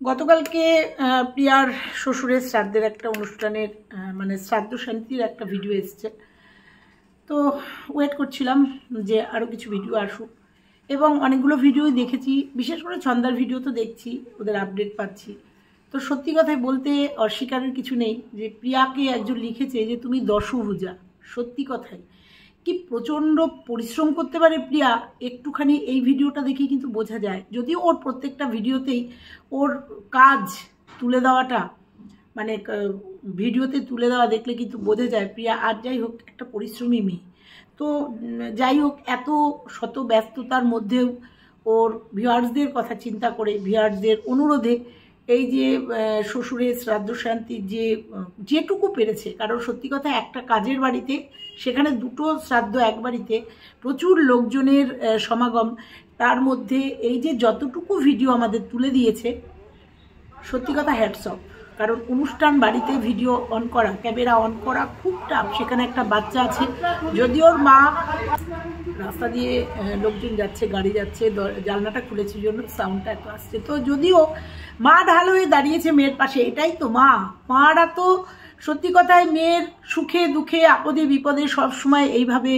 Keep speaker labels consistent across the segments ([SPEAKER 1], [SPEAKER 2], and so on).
[SPEAKER 1] গতকালকে প্রিয়ার শ্বশুরের শ্রাদ্ধের একটা অনুষ্ঠানের মানে শ্রাদ্ধ শান্তির একটা ভিডিও এসছে। তো ওয়েট করছিলাম যে আরও কিছু ভিডিও আসুক, এবং অনেকগুলো ভিডিওই দেখেছি, বিশেষ করে ছন্দার ভিডিও তো দেখছি, ওদের আপডেট পাচ্ছি। তো সত্যি কথাই বলতে অস্বীকারের কিছু নেই যে প্রিয়াকে একজন লিখেছে যে তুমি দশভুজা। সত্যি কথাই কি প্রচণ্ড পরিশ্রম করতে পারে প্রিয়া, একটুখানি এই ভিডিওটা দেখে কিন্তু বোঝা যায়। যদিও ওর প্রত্যেকটা ভিডিওতেই ওর কাজ তুলে দেওয়াটা, মানে ভিডিওতে তুলে দেওয়া দেখলে কিন্তু বোঝা যায় প্রিয়া আর যাই হোক একটা পরিশ্রমী মেয়ে। তো যাই হোক, এত শত ব্যস্ততার মধ্যেও ওর ভিউয়ার্সদের কথা চিন্তা করে, ভিউয়ার্সদের অনুরোধে এই যে শ্বশুরের শ্রাদ্ধ শান্তির যেটুকু পেরেছে, কারণ সত্যি কথা একটা কাজের বাড়িতে সেখানে দুটো শ্রাদ্ধ এক বাড়িতে, প্রচুর লোকজনের সমাগম, তার মধ্যে এই যে যতটুকু ভিডিও আমাদের তুলে দিয়েছে, সত্যি কথা হ্যাটস অফ। কারণ অনুষ্ঠান বাড়িতে ভিডিও অন করা, ক্যামেরা অন করা খুব টাফ। সেখানে একটা বাচ্চা আছে, যদিও ওর মা, রাস্তা দিয়ে লোকজন যাচ্ছে, গাড়ি যাচ্ছে, জানলাটা খুলেছে জন্য সাউন্ডটা এত আসছে। তো যদিও মা ঢাল হয়ে দাঁড়িয়েছে মেয়ের পাশে, এটাই তো মা। মারা তো সত্যি কথায় মেয়ের সুখে দুঃখে আপদে বিপদে সবসময় এইভাবে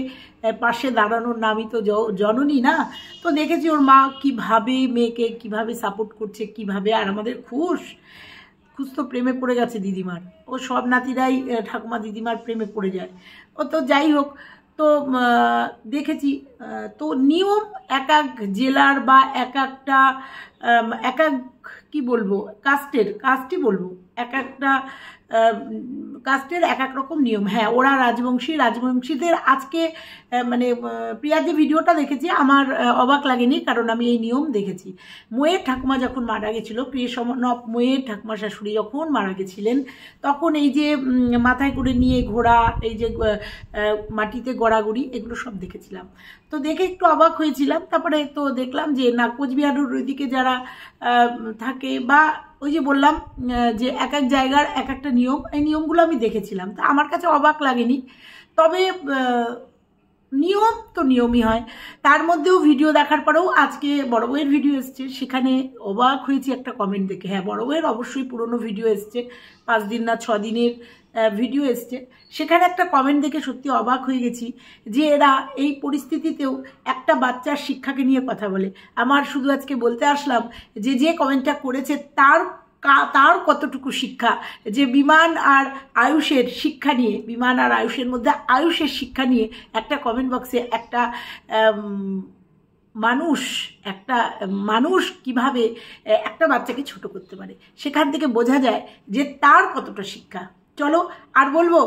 [SPEAKER 1] পাশে দাঁড়ানোর নামই তো জননী না। তো দেখেছি ওর মা কিভাবে মেয়েকে কিভাবে সাপোর্ট করছে, কিভাবে। আর আমাদের খুশ তো প্রেমে পড়ে গেছে দিদিমার। ও সব নাতিরাই ঠাকুমা দিদিমার প্রেমে পড়ে যায়। ও তো যাই হোক, তো দেখেছি। তো নিয়ম এক এক জেলার বা এক একটা কি বলবো কাস্টই বলবো, এক একটা কাস্টের এক এক রকম নিয়ম। হ্যাঁ, ওরা রাজবংশীদের আজকে মানে প্রিয়ার যে ভিডিওটা দেখেছি আমার অবাক লাগেনি, কারণ আমি এই নিয়ম দেখেছি। মোয়ের ঠাকুমা যখন মারা গেছিলো, মোয়ের ঠাকুমা শাশুড়ি যখন মারা গেছিলেন, তখন এই যে মাথায় করে নিয়ে ঘোড়া, এই যে মাটিতে গড়াগড়ি, এগুলো সব দেখেছিলাম। তো দেখে একটু অবাক হয়েছিলাম। তারপরে তো দেখলাম যে না, কোচবিহারের ওইদিকে যারা থাকে, বা ওই যে বললাম যে এক এক জায়গার এক একটা নিয়ম, এই নিয়মগুলো আমি দেখেছিলাম। তা আমার কাছে অবাক লাগেনি। তবে নিয়ম তো নিয়মই হয়। তার মধ্যেও ভিডিও দেখার পরেও আজকে বড় বউয়ের ভিডিও এসছে, সেখানে অবাক হয়েছি একটা কমেন্ট দেখে। হ্যাঁ, বড় বউয়ের অবশ্যই পুরনো ভিডিও এসছে, 5 দিন না 6 দিনের ভিডিও এসছে। সেখানে একটা কমেন্ট দেখে সত্যি অবাক হয়ে গেছি যে এরা এই পরিস্থিতিতেও একটা বাচ্চার শিক্ষাকে নিয়ে কথা বলে। আমার শুধু আজকে বলতে আসলাম যে কমেন্টটা করেছে তার কতটুকু শিক্ষা, যে বিমান আর আয়ুষের শিক্ষা নিয়ে, বিমান আর আয়ুষের মধ্যে আয়ুষের শিক্ষা নিয়ে একটা কমেন্ট বক্সে একটা মানুষ কিভাবে একটা বাচ্চাকে ছোট করতে পারে, সেখান থেকে বোঝা যায় যে তার কতটা শিক্ষা। চলো, আর বলবো,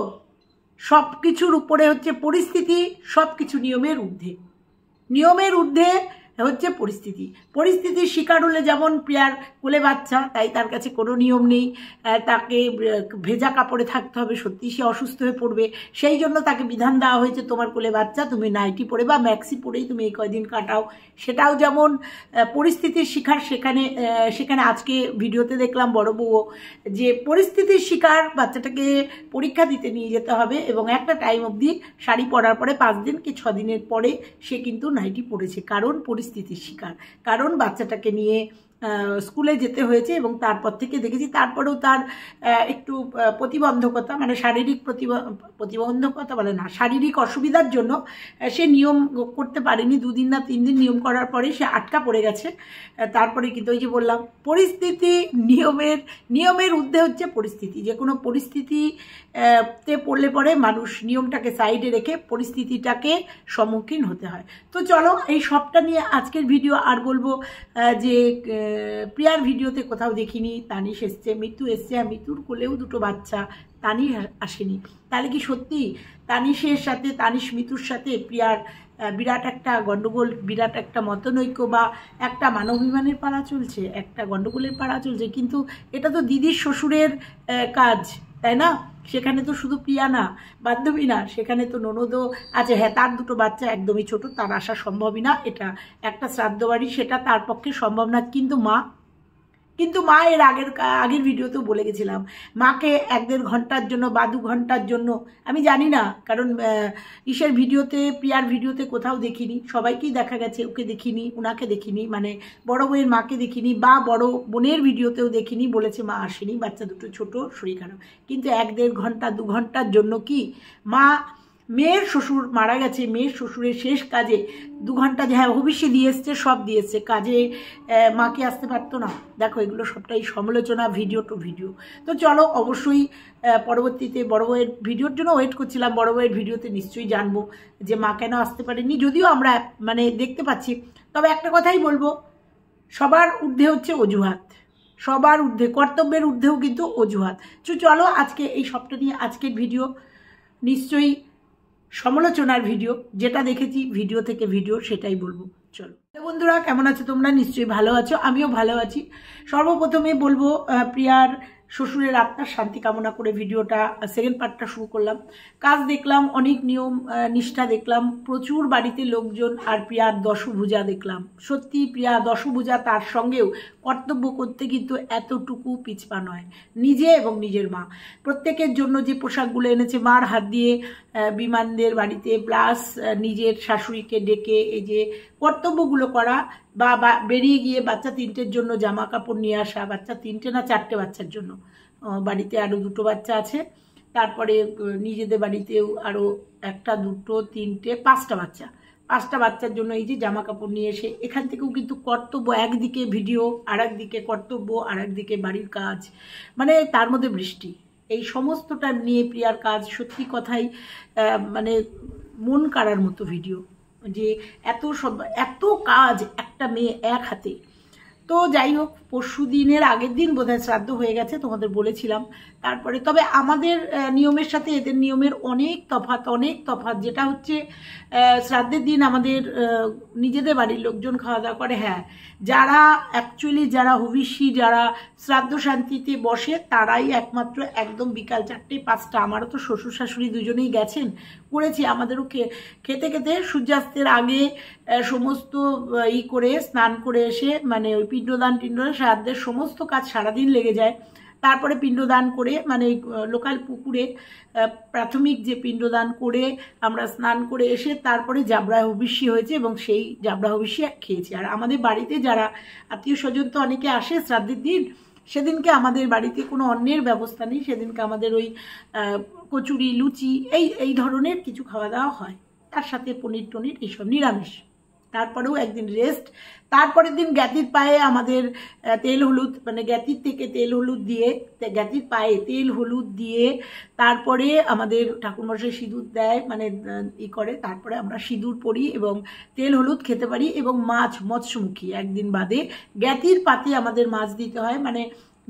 [SPEAKER 1] সব কিছুর উপরে হচ্ছে পরিস্থিতি, সব কিছু নিয়মের ঊর্ধ্বে হচ্ছে পরিস্থিতির শিকার হলে, যেমন প্রিয়ার কোলে বাচ্চা, তাই তার কাছে কোনো নিয়ম নেই, তাকে ভেজা কাপড়ে থাকতে হবে, সত্যি সে অসুস্থ হয়ে পড়বে, সেই জন্য তাকে বিধান দেওয়া হয়েছে তোমার কোলে বাচ্চা, তুমি নাইটি পরে বা ম্যাক্সি পরেই তুমি এই কয়দিন কাটাও। সেটাও যেমন পরিস্থিতির শিকার। সেখানে আজকে ভিডিওতে দেখলাম বড় বউও যে পরিস্থিতির শিকার, বাচ্চাটাকে পরীক্ষা দিতে নিয়ে যেতে হবে, এবং একটা টাইম অবধি শাড়ি পরার পরে 5 দিন কি 6 দিনের পরে সে কিন্তু নাইটি পরেছে, কারণ পরিস্থিতির শিকার, কারণ বাচ্চাটাকে নিয়ে স্কুলে যেতে হয়েছে। এবং তারপর থেকে দেখেছি, তারপরেও তার একটু প্রতিবন্ধকতা, মানে শারীরিক প্রতিবন্ধকতা বলে না, শারীরিক অসুবিধার জন্য সে নিয়ম করতে পারেনি। 2 দিন না 3 দিন নিয়ম করার পরে সে আটকা পড়ে গেছে। তারপরে কিন্তু ওই যে বললাম, পরিস্থিতি নিয়মের ঊর্ধ্বে হচ্ছে পরিস্থিতি। যে কোনো পরিস্থিতিতে পড়লে পরে মানুষ নিয়মটাকে সাইডে রেখে পরিস্থিতিটাকে সম্মুখীন হতে হয়। তো চলো, এই সবটা নিয়ে আজকের ভিডিও। আর বলবো যে প্রিয়ার ভিডিওতে কোথাও দেখিনি তানিশ এসছে, মিতু এসছে, আর মিতুর কোলেও 2টো বাচ্চা, তানিশ আসেনি। তাহলে কি সত্যি তানিশ মিতুর সাথে প্রিয়ার বিরাট একটা গণ্ডগোল, বিরাট একটা মতনৈক্য, বা একটা মানবাভিমানের পাড়া চলছে, একটা গণ্ডগোলের পাড়া চলছে? কিন্তু এটা তো দিদির শ্বশুরের কাজ, তাই না? সেখানে তো শুধু প্রিয়া না, বান্ধবী না, সেখানে তো ননদও আছে। হ্যাঁ, তার 2টো বাচ্চা একদমই ছোট, তার আসা সম্ভবই না। এটা একটা শ্রাদ্ধ বাড়ি, সেটা তার পক্ষে সম্ভব না। কিন্তু কিন্তু মা এর আগের ভিডিওতেও বলে গেছিলাম, মাকে 1-1.5 ঘন্টার জন্য বা 2 ঘন্টার জন্য, আমি জানি না, কারণ ইসের ভিডিওতে, প্রিয়ার ভিডিওতে কোথাও দেখিনি, সবাইকেই দেখা গেছে, ওকে দেখিনি, ওনাকে দেখিনি, মানে বড় বউয়ের মাকে দেখিনি, বা বড় বোনের ভিডিওতেও দেখিনি, বলেছে মা আসেনি, বাচ্চা দুটো ছোট, শরীর খারাপ। কিন্তু 1-1.5 ঘন্টা 2 ঘন্টার জন্য কি মা, মেয়ের শ্বশুর মারা গেছে, মেয়ের শ্বশুরের শেষ কাজে 2 ঘন্টা, হ্যাঁ ভবিষ্যৎ দিয়ে এসছে, সব দিয়ে এসছে, কাজে মা কি আসতে পারতো না? দেখো, এগুলো সবটাই সমালোচনা, ভিডিও টু ভিডিও। তো চলো, অবশ্যই পরবর্তীতে বড় বউয়ের ভিডিওর জন্য ওয়েট করছিলাম, বড় বউয়ের ভিডিওতে নিশ্চয়ই জানবো যে মা কেন আসতে পারেনি, যদিও আমরা মানে দেখতে পাচ্ছি। তবে একটা কথাই বলবো, সবার ঊর্ধ্বে হচ্ছে অজুহাত, সবার ঊর্ধ্বে, কর্তব্যের ঊর্ধ্বেও কিন্তু অজুহাত। চলো আজকে এই সবটা নিয়ে আজকের ভিডিও নিশ্চয়ই সমালোচনার ভিডিও, যেটা দেখেছি ভিডিও থেকে ভিডিও সেটাই বলবো। চলো বন্ধুরা, কেমন আছো তোমরা? নিশ্চয়ই ভালো আছো, আমিও ভালো আছি। সর্বপ্রথমে বলবো, প্রিয়ার শ্বশুরের আত্মার শান্তি কামনা করে ভিডিওটা, সেকেন্ড পার্টটা শুরু করলাম। কাজ দেখলাম, অনেক নিয়ম নিষ্ঠা দেখলাম, প্রচুর বাড়িতে লোকজন, আর প্রিয়ার দশভুজা দেখলাম। সত্যি প্রিয়া দশভুজা, তার সঙ্গেও কর্তব্য করতে কিন্তু এতটুকু পিছপা নয়। নিজে এবং নিজের মা, প্রত্যেকের জন্য যে পোশাকগুলো এনেছে মার হাত দিয়ে বিমানদের বাড়িতে, প্লাস নিজের শাশুড়িকে ডেকে এই যে কর্তব্যগুলো করা, বা বেরিয়ে গিয়ে বাচ্চা 3টের জন্য জামা কাপড় নিয়ে আসা, বাচ্চা 3টে না 4টে বাচ্চার জন্য, বাড়িতে আরও 2টো বাচ্চা আছে, তারপরে নিজেদের বাড়িতেও আরও 1, 2, 3, 5টা বাচ্চার জন্য এই যে জামা কাপড় নিয়ে এসে, এখান থেকেও কিন্তু কর্তব্য, একদিকে ভিডিও, আর একদিকে কর্তব্য, আর একদিকে বাড়ির কাজ, মানে তার মধ্যে বৃষ্টি, এই সমস্তটা নিয়ে প্রিয়ার কাজ। সত্যি কথাই মানে মন কাড়ার মতো ভিডিও, যে এত কাজ একটা মেয়ে এক হাতে। তো যাই হোক, পরশু দিনের আগের দিন বোধহয় শ্রাদ্ধ হয়ে গেছে, তোমাদের বলেছিলাম। তারপরে তবে আমাদের নিয়মের সাথে এদের নিয়মের অনেক তফাৎ, যেটা হচ্ছে শ্রাদ্ধের দিন আমাদের নিজেদের বাড়ির লোকজন খাওয়া দাওয়া করে। হ্যাঁ, যারা অ্যাকচুয়ালি যারা হবিষ্যি, যারা শ্রাদ্ধ শান্তিতে বসে, তারাই একমাত্র একদম বিকাল 4টে 5টা, আমারও তো শ্বশুর শাশুড়ি দুজনেই গেছেন, করেছি। আমাদেরও খেতে খেতে সূর্যাস্তের আগে সমস্ত করে স্নান করে এসে, মানে ওই পিণ্ডদান শ্রাদ্ধের সমস্ত কাজ সারাদিন লেগে যায়। তারপরে পিণ্ডদান করে, মানে লোকাল পুকুরে প্রাথমিক যে পিণ্ডদান করে আমরা স্নান করে এসে তারপরে জাবরা হবিষ্যি হয়েছে, এবং সেই জাবরা হবিষ্যি খেয়েছি। আর আমাদের বাড়িতে যারা আত্মীয় স্বজন তো অনেকে আসে শ্রাদ্ধের দিন, সেদিনকে আমাদের বাড়িতে কোনো অন্যের ব্যবস্থা নেই, সেদিনকে আমাদের ওই কচুরি, লুচি, এই ধরনের কিছু খাওয়া দাওয়া হয়, তার সাথে পনির টনির এইসব নিরামিষ। তারপরেও একদিন রেস্ট, তারপরের দিন জ্ঞাতির পায়ে আমাদের তেল হলুদ, মানে জ্ঞাতির থেকে তেল হলুদ দিয়ে, জ্ঞাতির পায়ে তেল হলুদ দিয়ে তারপরে আমাদের ঠাকুরমশাই সিঁদুর দেয়, মানে করে, তারপরে আমরা সিঁদুর পরি এবং তেল হলুদ খেতে পারি। এবং মৎস্যমুখী একদিন বাদে জ্ঞাতির পাতে আমাদের মাছ দিতে হয়, মানে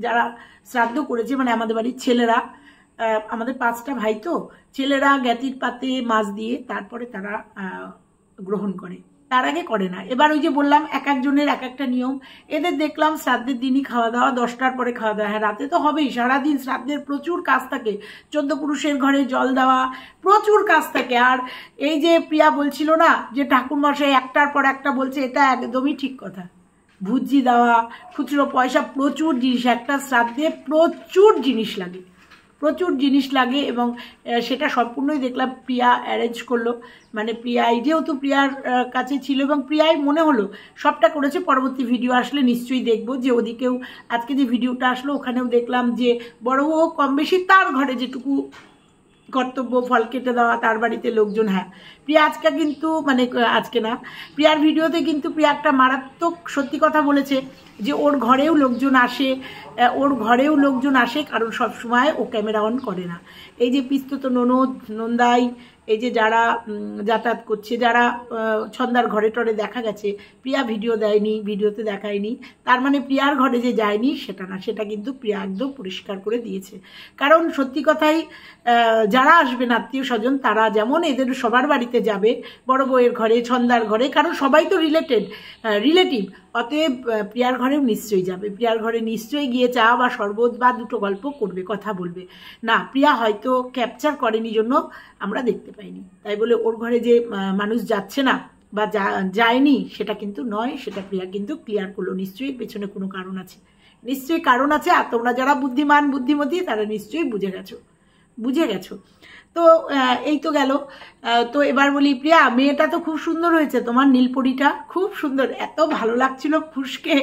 [SPEAKER 1] যারা শ্রাদ্ধ করেছে, মানে আমাদের বাড়ির ছেলেরা, আমাদের 5টা ভাই তো, ছেলেরা জ্ঞাতির পাতে মাছ দিয়ে তারপরে তারা গ্রহণ করে, তার আগে করে না। এবার ওই যে বললাম, এক একজনের এক একটা নিয়ম। এদের দেখলাম শ্রাদ্ধের দিনই খাওয়া দাওয়া, 10টার পরে খাওয়া দাওয়া। হ্যাঁ, রাতে তো হবেই, সারাদিন শ্রাদ্ধের প্রচুর কাজ থাকে, 14 পুরুষের ঘরে জল দেওয়া, প্রচুর কাজ থাকে। আর এই যে প্রিয়া বলছিল না যে ঠাকুরমশাই একটার পর একটা বলছে, এটা একদমই ঠিক কথা। ভুজি দেওয়া, খুচরো পয়সা, প্রচুর জিনিস, একটা শ্রাদ্ধে প্রচুর জিনিস লাগে, এবং সেটা সম্পূর্ণই দেখলাম প্রিয়া অ্যারেঞ্জ করলো, মানে প্রিয়াই যেহেতু প্রিয়ার কাছে ছিল, এবং প্রিয়াই মনে হলো সবটা করেছে। পরবর্তী ভিডিও আসলে নিশ্চয়ই দেখবো, যে ওদিকেও আজকে যে ভিডিওটা আসলো ওখানেও দেখলাম যে বড়ও কম বেশি তার ঘরে যেটুকু কর্তব্য, ফল কেটে দেওয়া, তার বাড়িতে লোকজন। হ্যাঁ, প্রিয়া আজকে কিন্তু, মানে আজকে না, প্রিয়ার ভিডিওতে কিন্তু প্রিয়া একটা মারাত্মক সত্যি কথা বলেছে, যে ওর ঘরেও লোকজন আসে, কারণ সবসময় ও ক্যামেরা অন করে না। এই যে পিস্তত ননদ, নন্দাই, এই যে যারা যাতায়াত করছে, যারা ছন্দার ঘরে টরে দেখা গেছে, প্রিয়া ভিডিও দেয়নি, ভিডিওতে দেখায়নি, তার মানে প্রিয়ার ঘরে যে যায়নি সেটা না, সেটা কিন্তু প্রিয়া একদম পরিষ্কার করে দিয়েছে। কারণ সত্যি কথাই, যারা আসবেন আত্মীয় স্বজন, তারা যেমন এদের সবার বাড়িতে যাবে, বড় বউয়ের ঘরে, ছন্দার ঘরে, কারণ সবাই তো রিলেটিভ, অতএব প্রিয়ার ঘরেও নিশ্চয়ই যাবে, প্রিয়ার ঘরে নিশ্চয়ই গিয়ে চা বা শরবত বা 2টো গল্প করবে, কথা বলবে। না, প্রিয়া হয়তো ক্যাপচার করেনি জন্য আমরা দেখতে পাইনি, তাই বলে ওর ঘরে যে মানুষ যাচ্ছে না বা যায়নি সেটা কিন্তু নয়, সেটা প্রিয়া কিন্তু ক্লিয়ার করলো, নিশ্চয়ই পেছনে কোনো কারণ আছে। নিশ্চয়ই কারণ আছে, আর তোমরা যারা বুদ্ধিমান বুদ্ধিমতী তারা নিশ্চয়ই বুঝে গেছো। তো এই তো গেল। তো এবার বলি, প্রিয়া মেয়েটা তো খুব সুন্দর হয়েছে, তোমার নীলপরিটা খুব সুন্দর, এত ভালো লাগছিল খুশকে।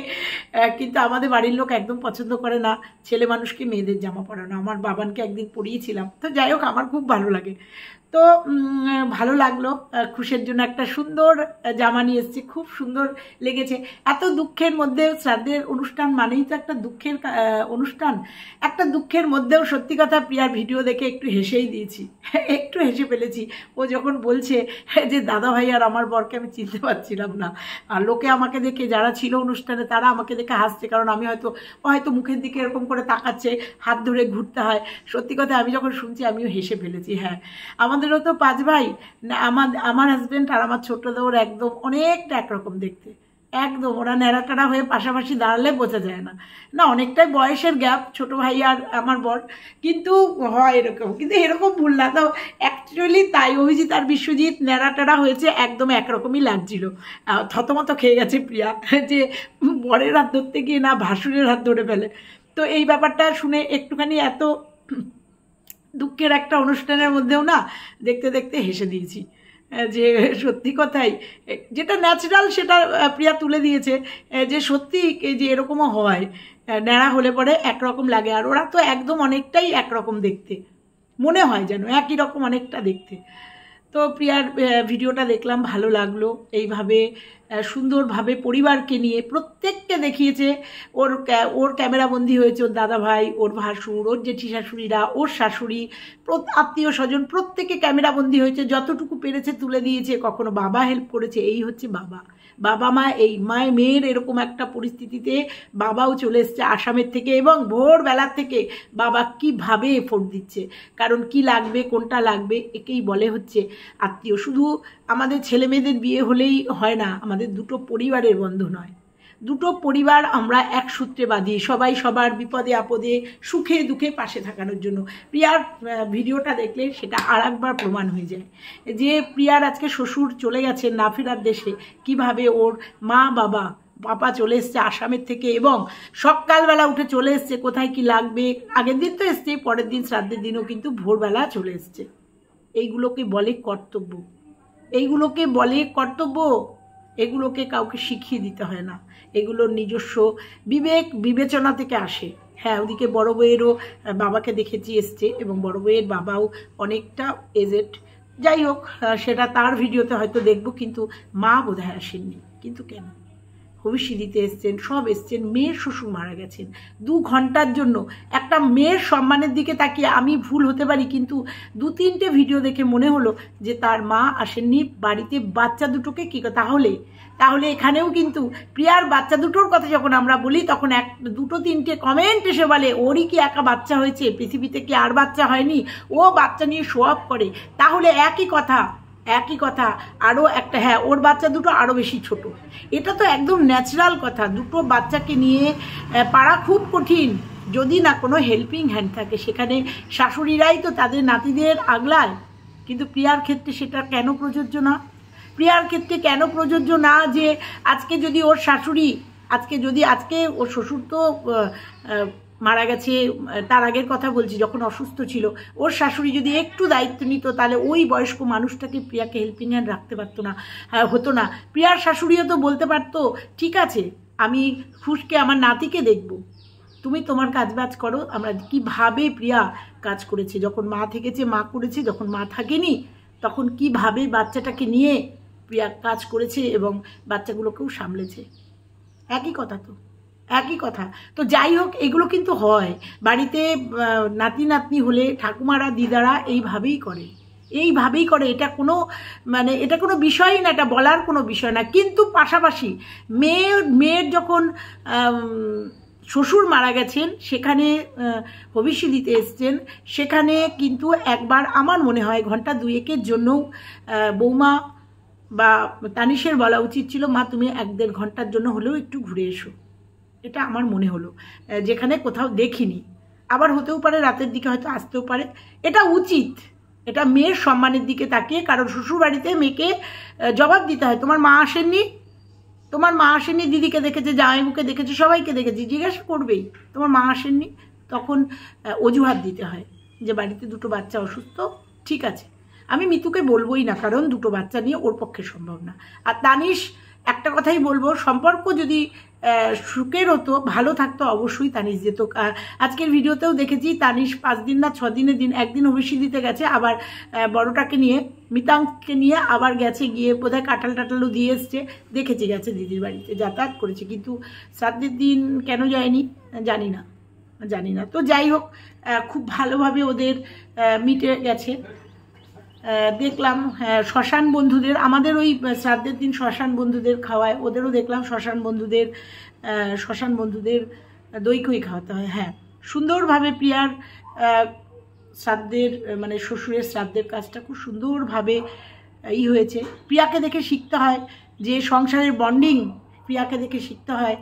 [SPEAKER 1] কিন্তু আমাদের বাড়ির লোক একদম পছন্দ করে না ছেলে মানুষকে মেয়েদের জামা পরানো। আমার বাবানকে একদিন পরিয়েছিলাম, তো যাই হোক আমার খুব ভালো লাগে। তো ভালো লাগলো, খুশের জন্য একটা সুন্দর জামা নিয়ে এসেছি, খুব সুন্দর লেগেছে। এত দুঃখের মধ্যেও শ্রাদ্ধের অনুষ্ঠান মানেই তো একটা দুঃখের অনুষ্ঠান, একটা দুঃখের মধ্যেও সত্যি কথা প্রিয়ার ভিডিও দেখে একটু হেসেই দিয়েছি, একটু হেসে ফেলেছি। ও যখন বলছে যে দাদা ভাই আর আমার বরকে আমি চিনতে পারছিলাম না, আর লোকে আমাকে দেখে যারা ছিল অনুষ্ঠানে তারা আমাকে দেখে হাসছে, কারণ আমি হয়তো মুখের দিকে এরকম করে তাকাচ্ছে, হাত ধরে ঘুরতে হয়। সত্যি কথা আমি যখন শুনছি আমিও হেসে ফেলেছি। হ্যাঁ, আমাদেরও তো 5 ভাই, আমার হাজবেন্ড আর আমার ছোট দেওর একদম অনেকটা একরকম দেখতে, একদম ওরা ন্যাড়াটাড়া হয়ে পাশাপাশি দাঁড়ালে বোঝা যায় না, অনেকটাই বয়সের গ্যাপ ছোট ভাই আর আমার বর, কিন্তু হয় এরকম, কিন্তু এরকম ভুল না। তো অ্যাকচুয়ালি তাই অভিজিৎ আর বিশ্বজিৎ ন্যাড়াটাড়া হয়েছে, একদম একরকমই লাগছিল। থতমত খেয়ে গেছে প্রিয়া যে বরের হাত ধরতে গিয়ে না ভাসুরের হাত ধরে ফেলে। তো এই ব্যাপারটা শুনে একটুখানি এত দুঃখের একটা অনুষ্ঠানের মধ্যেও না দেখতে দেখতে হেসে দিয়েছি, যে সত্যি কথাই যেটা ন্যাচারাল সেটা প্রিয়া তুলে দিয়েছে, যে সত্যি যে এরকমও হয়, ন্যাড়া হলে পরে একরকম লাগে, আর ওরা তো একদম অনেকটাই একরকম দেখতে, মনে হয় যেন একই রকম অনেকটা দেখতে। তো প্রিয়ার ভিডিওটা দেখলাম, ভালো লাগলো। এইভাবে সুন্দরভাবে পরিবারকে নিয়ে প্রত্যেককে দেখিয়েছে। ওর ক্যামেরাবন্দি হয়েছে ওর দাদা ভাই, ওর ভাসুর, ওর জেঠি শাশুড়িরা, ওর শাশুড়ি, আত্মীয় স্বজন প্রত্যেকে ক্যামেরাবন্দি হয়েছে, যতটুকু পেরেছে তুলে দিয়েছে। কখনো বাবা হেল্প করেছে, এই হচ্ছে বাবা মা। এই মেয়ের এরকম একটা পরিস্থিতিতে বাবাও চলে এসছে আসামের থেকে, এবং ভোরবেলার থেকে বাবা কিভাবে এফোর্ট দিচ্ছে, কারণ কি লাগবে কোনটা লাগবে একেই বলে হচ্ছে আত্মীয়। শুধু আমাদের ছেলে মেয়েদের বিয়ে হলেই হয় না, আমাদের দুটো পরিবারের বন্ধন হয়, দুটো পরিবার আমরা এক সূত্রে বাঁধি, সবাই সবার বিপদে আপদে সুখে দুঃখে পাশে থাকানোর জন্য। প্রিয়ার ভিডিওটা দেখলে সেটা আর একবার প্রমাণ হয়ে যায়, যে প্রিয়ার আজকে শ্বশুর চলে গেছেন না ফেরার দেশে, কিভাবে ওর মা বাবা চলে এসছে আসামের থেকে, এবং সকালবেলা উঠে চলে এসছে কোথায় কি লাগবে, আগের দিন তো এসছে, পরের দিন শ্রাদ্ধের দিনও কিন্তু ভোরবেলা চলে এসছে। এইগুলোকে বলে কর্তব্য, এইগুলোকে বলে কর্তব্য, এগুলোকে কাউকে শিখিয়ে দিতে হয় না, এগুলোর নিজস্ব বিবেক বিবেচনা থেকে আসে। হ্যাঁ, ওদিকে বড় বউয়েরও বাবাকে দেখেছি এসছে, এবং বড় বউয়ের বাবাও অনেকটা এজেড। যাই হোক, সেটা তার ভিডিওতে হয়তো দেখবো, কিন্তু মা বোধহয় আসেননি। কিন্তু কেন, ভবিষ্যৎ দিতে এসছেন, সব এসছেন, মেয়ের শ্বশুর মারা গেছেন 2 ঘন্টার জন্য। একটা মেয়ের সম্মানের দিকে তাকিয়ে আমি ভুল হতে পারি, কিন্তু 2-3টে ভিডিও দেখে মনে হলো যে তার মা আসেননি, বাড়িতে বাচ্চা দুটোকে কী, তাহলে এখানেও কিন্তু প্রিয়ার বাচ্চা দুটোর কথা যখন আমরা বলি, তখন 2-3টে কমেন্ট এসে বলে ওরই কি একা বাচ্চা হয়েছে, পৃথিবীতে কি আর বাচ্চা হয়নি, ও বাচ্চা নিয়ে শো অফ করে। তাহলে একই কথা আরও একটা, হ্যাঁ ওর বাচ্চা দুটো আরও বেশি ছোট। এটা তো একদম ন্যাচারাল কথা, দুটো বাচ্চাকে নিয়ে পারা খুব কঠিন যদি না কোনো হেল্পিং হ্যান্ড থাকে। সেখানে শাশুড়িরাই তো তাদের নাতিদের আগলায়, কিন্তু প্রিয়ার ক্ষেত্রে সেটা কেন প্রযোজ্য না? প্রিয়ার ক্ষেত্রে কেন প্রযোজ্য না যে আজকে যদি ওর শাশুড়ি, আজকে ওর শ্বশুর তো মারা গেছে, তার আগের কথা বলছি, যখন অসুস্থ ছিল, ওর শাশুড়ি যদি একটু দায়িত্ব নিত, তাহলে ওই বয়স্ক মানুষটাকে প্রিয়াকে হেল্পিং হ্যান্ড রাখতে পারতো না, হতো না। প্রিয়ার শাশুড়িও তো বলতে পারতো, ঠিক আছে আমি খুশকে আমার নাতিকে দেখব, তুমি তোমার কাজবাজ করো। আমরা কিভাবে প্রিয়া কাজ করেছে, যখন মা থেকেছে মা করেছে, যখন মা থাকেনি তখন কিভাবে বাচ্চাটাকে নিয়ে প্রিয়া কাজ করেছে এবং বাচ্চাগুলোকেও সামলেছে। একই কথা তো যাই হোক, এগুলো কিন্তু হয় বাড়িতে। নাতি নাতনি হলে ঠাকুমারা দিদারা এইভাবেই করে। এটা কোনো বিষয়ই না, এটা বলার কোনো বিষয় না। কিন্তু পাশাপাশি মেয়ের যখন শ্বশুর মারা গেছেন, সেখানে ভবিষ্যৎ দিতে এসছেন, সেখানে কিন্তু একবার আমার মনে হয় ঘন্টা 2-1-এর জন্যও বৌমা বা তানিশের বলা উচিত ছিল, মা তুমি 1-1.5 ঘন্টার জন্য হলেও একটু ঘুরে এসো। এটা আমার মনে হলো, যেখানে কোথাও দেখিনি। আবার হতেও পারে রাতের দিকে হয়তো আসতেও পারে, এটা উচিত। এটা মেয়ের সম্মানের দিকে তাকিয়ে, কারণ শ্বশুর বাড়িতে মেয়েকে জবাব দিতে হয়, তোমার মা আসেননি, তোমার মা আসেনি, দিদিকে দেখেছে, জামাইবুকে দেখেছে, সবাইকে দেখেছি, জিজ্ঞাসা করবেই তোমার মা আসেননি। তখন অজুহাত দিতে হয় যে বাড়িতে দুটো বাচ্চা অসুস্থ, ঠিক আছে। আমি মিতুকে বলবোই না, কারণ দুটো বাচ্চা নিয়ে ওর পক্ষে সম্ভব না। আর তানিশ, একটা কথাই বলবো, সম্পর্ক যদি সুখের হতো, ভালো থাকতো, অবশ্যই তানিশ যেত। আজকের ভিডিওতেও দেখেছি তানিশ 5 দিন না 6 দিনের দিন একদিন ওবিসি দিতে গেছে, আবার বড়টাকে নিয়ে, মিতাংকে নিয়ে আবার গেছে, গিয়ে বোধহয় কাঁঠাল টাটালও দিয়ে এসছে, দেখেছি গেছে দিদির বাড়িতে, যাতায়াত করেছে। কিন্তু শ্রাদ্ধের দিন কেন যায়নি জানি না। তো যাই হোক, খুব ভালোভাবে ওদের মিটে গেছে। দেখলাম শ্মশান বন্ধুদের, আমাদের ওই শ্রাদ্ধের দিন শ্মশান বন্ধুদের খাওয়ায়, ওদেরও দেখলাম শ্মশান বন্ধুদের দই কই খাওয়াতে হয়। হ্যাঁ, সুন্দরভাবে প্রিয়ার শ্রাদ্ধের মানে শ্বশুরের শ্রাদ্ধের কাজটা খুব সুন্দরভাবে হয়েছে। প্রিয়াকে দেখে শিখতে হয় যে সংসারের বন্ডিং, প্রিয়াকে দেখে শিখতে হয়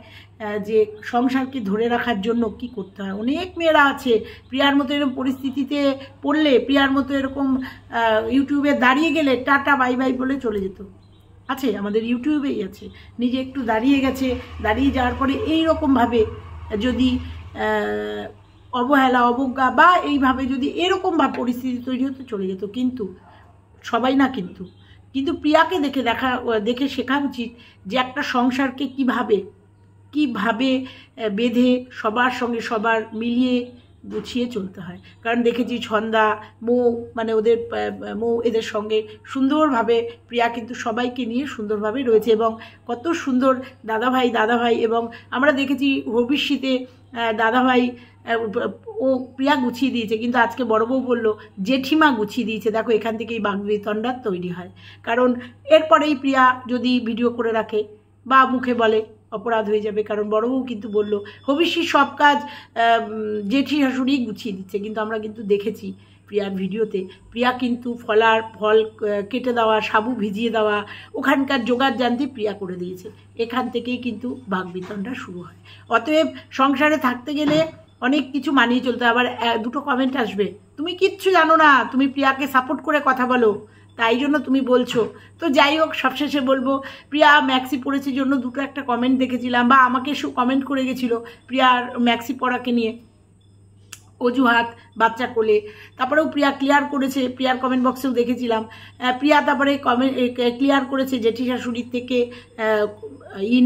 [SPEAKER 1] যে সংসারকে ধরে রাখার জন্য কি করতে হয়। অনেক মেয়েরা আছে প্রিয়ার মতো এরকম পরিস্থিতিতে পড়লে, প্রিয়ার মতো এরকম ইউটিউবে দাঁড়িয়ে গেলে টাটা বাই বাই বলে চলে যেত। আছে, আমাদের ইউটিউবেই আছে, নিজে একটু দাঁড়িয়ে গেছে, দাঁড়িয়ে যাওয়ার পরে এইরকমভাবে যদি অবহেলা, অবজ্ঞা বা এইভাবে যদি এরকমভাবে পরিস্থিতি তৈরি হতে চলে যেত। কিন্তু সবাই না, কিন্তু প্রিয়াকে দেখে শেখা উচিত যে একটা সংসারকে কিভাবে বেঁধে সবার সঙ্গে সবার মিলিয়ে গুছিয়ে চলতে হয়। কারণ দেখেছি ছন্দা, মৌ, মানে ওদের মৌ, এদের সঙ্গে সুন্দরভাবে প্রিয়া কিন্তু সবাইকে নিয়ে সুন্দরভাবে রয়েছে, এবং কত সুন্দর দাদাভাই। এবং আমরা দেখেছি ভবিষ্যতে দাদাভাই ও প্রিয়া গুছিয়ে দিয়েছে, কিন্তু আজকে বড় বউ বললো জেঠিমা গুছিয়ে দিয়েছে। দেখো, এখান থেকেই বাগবিতণ্ডা তৈরি হয়। কারণ এরপরেই প্রিয়া যদি ভিডিও করে রাখে বা মুখে বলে, অপরাধ হয়ে যাবে। কারণ বড় বউ কিন্তু বললো ভবিষ্যৎ সব কাজ জেঠি শাশুড়ি গুছিয়ে দিচ্ছে, কিন্তু আমরা কিন্তু দেখেছি প্রিয়ার ভিডিওতে প্রিয়া কিন্তু ফল কেটে দেওয়া, সাবু ভিজিয়ে দেওয়া, ওখানকার জোগাড় জানতে প্রিয়া করে দিয়েছে। এখান থেকেই কিন্তু বাগবিতণ্ডা শুরু হয়। অতএব সংসারে থাকতে গেলে অনেক কিছু মানিয়ে চলতে। আবার দুটো কমেন্ট আসবে, তুমি কিচ্ছু জানো না, তুমি প্রিয়াকে সাপোর্ট করে কথা বলো, তাই জন্য তুমি বলছো। তো যাই হোক, সবশেষে বলবো, প্রিয়া ম্যাক্সি পরেছে জন্য দুটো একটা কমেন্ট দেখেছিলাম, বা আমাকে কমেন্ট করে গেছিলো প্রিয়ার ম্যাক্সি পরাকে নিয়ে, অজুহাত বাচ্চা কোলে। তারপরেও প্রিয়া ক্লিয়ার করেছে, প্রিয়ার কমেন্ট বক্সেও দেখেছিলাম প্রিয়া তারপরে ক্লিয়ার করেছে জেঠি শাশুড়ির থেকে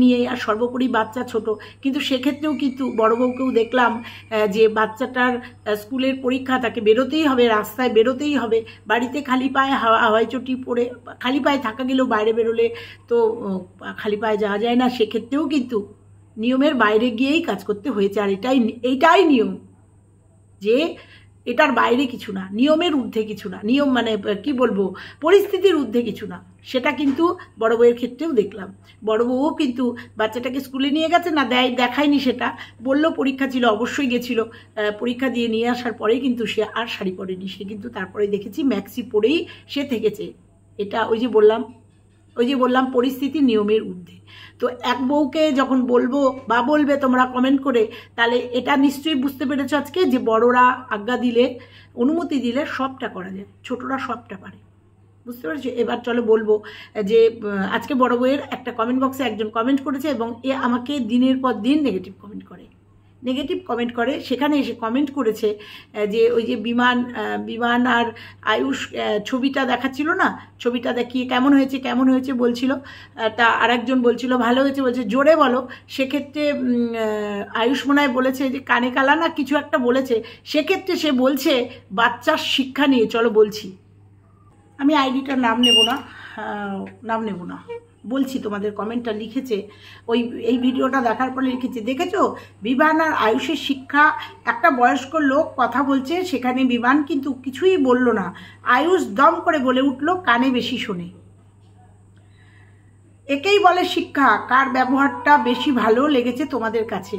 [SPEAKER 1] নিয়ে, আর সর্বোপরি বাচ্চা ছোট। কিন্তু সেক্ষেত্রেও কিন্তু বড় বউকেও দেখলাম যে বাচ্চাটার স্কুলের পরীক্ষা, তাকে বেরোতেই হবে, রাস্তায় বেরোতেই হবে, বাড়িতে খালি পায়ে হাওয়াই চটি পরে, খালি পায়ে থাকা গেলেও বাইরে বেরোলে তো খালি পায়ে যাওয়া যায় না, সেক্ষেত্রেও কিন্তু নিয়মের বাইরে গিয়েই কাজ করতে হয়েছে। আর এইটাই নিয়ম, যে এটার বাইরে কিছু না, নিয়মের ঊর্ধ্বে কিছু না, নিয়ম মানে কি বলবো, পরিস্থিতির ঊর্ধ্বে কিছু না। সেটা কিন্তু বড় বউয়ের ক্ষেত্রেও দেখলাম। বড় বউও কিন্তু বাচ্চাটাকে স্কুলে নিয়ে গেছে না, দেখায়নি, সেটা বললো পরীক্ষা ছিল, অবশ্যই গেছিল, পরীক্ষা দিয়ে নিয়ে আসার পরেই কিন্তু সে আর শাড়ি পরেনি, সে কিন্তু তারপরে দেখেছি ম্যাক্সি পরেই সে থেকেছে। এটা ওই যে বললাম পরিস্থিতি নিয়মের ঊর্ধ্বে। তো এক বউকে যখন বলবে তোমরা কমেন্ট করে, তাহলে এটা নিশ্চয়ই বুঝতে পেরেছো আজকে যে বড়রা আজ্ঞা দিলে, অনুমতি দিলে সবটা করা যায়, ছোটরা সবটা পারে। বুঝতে পেরেছো? এবার চলো বলবো যে আজকে বড় বউয়ের একটা কমেন্ট বক্সে একজন কমেন্ট করেছে, এবং এ আমাকে দিনের পর দিন নেগেটিভ কমেন্ট করে। সেখানে এসে কমেন্ট করেছে যে ওই যে বিমান আর আয়ুষ ছবিটা দেখাচ্ছিল না, ছবিটা দেখিয়ে কেমন হয়েছে বলছিল, তা আরেকজন বলছিল ভালো হয়েছে, বলছে জোরে বলো। সেক্ষেত্রে আয়ুষ মনে হয় বলেছে যে কানে কালা না কিছু একটা বলেছে, সেক্ষেত্রে সে বলছে বাচ্চার শিক্ষা নিয়ে। চলো বলছি, আমি আইডিটার নাম নেব না, বলছি তোমাদের কমেন্টটা লিখেছে, এই ভিডিওটা দেখার পরে লিখেছে, দেখেছো বিমান আর আয়ুষের শিক্ষা। একটা বয়স্ক লোক কথা বলছে, সেখানে বিমান কিন্তু কিছুই বলল না, আয়ুষ দম করে বলে উঠলো কানে বেশি শোনে। একেই বলে শিক্ষা। কার ব্যবহারটা বেশি ভালো লেগেছে তোমাদের কাছে?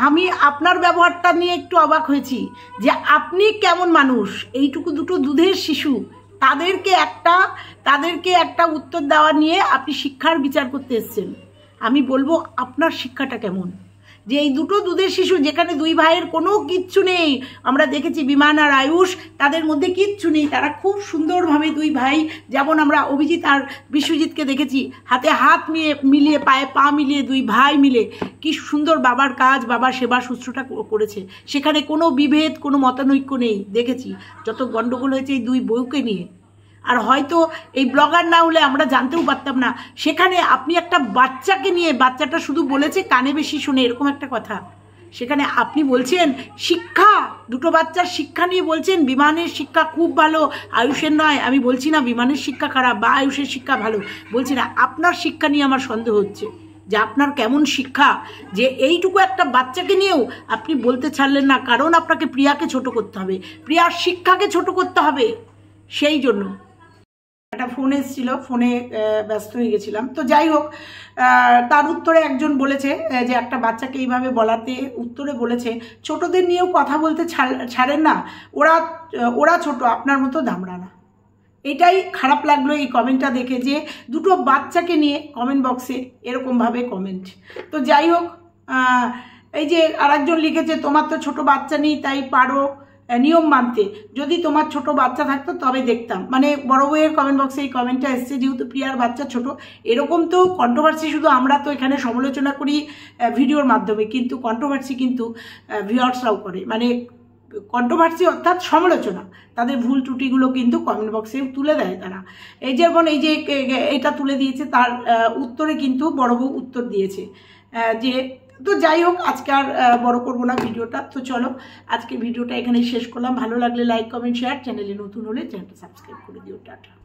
[SPEAKER 1] আমি আপনার ব্যবহারটা নিয়ে একটু অবাক হয়েছি, যে আপনি কেমন মানুষ, এইটুকু দুটো দুধের শিশু, তাদেরকে একটা উত্তর দেওয়া নিয়ে আপনি শিক্ষার বিচার করতে এসেছেন। আমি বলবো আপনার শিক্ষাটা কেমন, যে এই দুটো দুধের শিশু, যেখানে দুই ভাইয়ের কোনো কিচ্ছু নেই, আমরা দেখেছি বিমান আর আয়ুষ, তাদের মধ্যে কিচ্ছু নেই, তারা খুব সুন্দরভাবে দুই ভাই, যেমন আমরা অভিজিৎ আর বিশ্বজিৎকে দেখেছি হাতে হাত মিলিয়ে পায়ে পা মিলিয়ে দুই ভাই মিলে কি সুন্দর বাবার কাজ, বাবার সেবা শুশ্রূষা করেছে, সেখানে কোনো বিভেদ, কোনো মতানৈক্য নেই। দেখেছি যত গণ্ডগোল হয়েছে এই দুই বউকে নিয়ে, আর হয়তো এই ব্লগার না হলে আমরা জানতেও পারতাম না। সেখানে আপনি একটা বাচ্চাকে নিয়ে, বাচ্চাটা শুধু বলেছে কানে বেশি শোনে, এরকম একটা কথা, সেখানে আপনি বলছেন শিক্ষা, দুটো বাচ্চার শিক্ষা নিয়ে বলছেন বিমানের শিক্ষা খুব ভালো, আয়ুষের নয়। আমি বলছি না বিমানের শিক্ষা খারাপ বা আয়ুষের শিক্ষা ভালো, বলছি না, আপনার শিক্ষা নিয়ে আমার সন্দেহ হচ্ছে যে আপনার কেমন শিক্ষা, যে এইটুকু একটা বাচ্চাকে নিয়েও আপনি বলতে ছাড়লেন না, কারণ আপনাকে প্রিয়াকে ছোট করতে হবে, প্রিয়ার শিক্ষাকে ছোট করতে হবে। সেই জন্য একটা ফোন এসেছিল, ফোনে ব্যস্ত হয়ে গেছিলাম। তো যাই হোক, তার উত্তরে একজন বলেছে যে একটা বাচ্চাকে এইভাবে বলাতে উত্তরে বলেছে ছোটদের নিয়েও কথা বলতে ছাড়েন না, ওরা ছোট, আপনার মতো দামড়া না। এটাই খারাপ লাগলো এই কমেন্টটা দেখে, যে দুটো বাচ্চাকে নিয়ে কমেন্ট বক্সে এরকমভাবে কমেন্ট। তো যাই হোক, এই যে আরেকজন লিখেছে তোমার তো ছোট বাচ্চা নেই তাই পারো নিয়ম মানতে, যদি তোমার ছোট বাচ্চা থাকতো তবে দেখতাম। মানে বড় বইয়ের কমেন্ট বক্সে এই কমেন্টটা এসছে, যেহেতু প্রিয়ার বাচ্চা ছোট। এরকম তো কন্ট্রোভার্সি শুধু আমরা তো এখানে সমালোচনা করি ভিডিওর মাধ্যমে, কিন্তু কন্ট্রোভার্সি কিন্তু ভিউয়ার্সরাও করে, মানে কন্ট্রোভার্সি অর্থাৎ সমালোচনা, তাদের ভুল ত্রুটিগুলো কিন্তু কমেন্ট বক্সে তুলে দেয় তারা। এই যেমন এই যে এটা তুলে দিয়েছে, তার উত্তরে কিন্তু বড় বউ উত্তর দিয়েছে যে, তো যাই হোক, আজকে আর বড় করবো না ভিডিওটা। তো চলো আজকে ভিডিওটা এখানেই শেষ করলাম। ভালো লাগলে লাইক, কমেন্ট, শেয়ার, চ্যানেলে নতুন হলে চ্যানেলটা সাবস্ক্রাইব করে দিও। টাটা।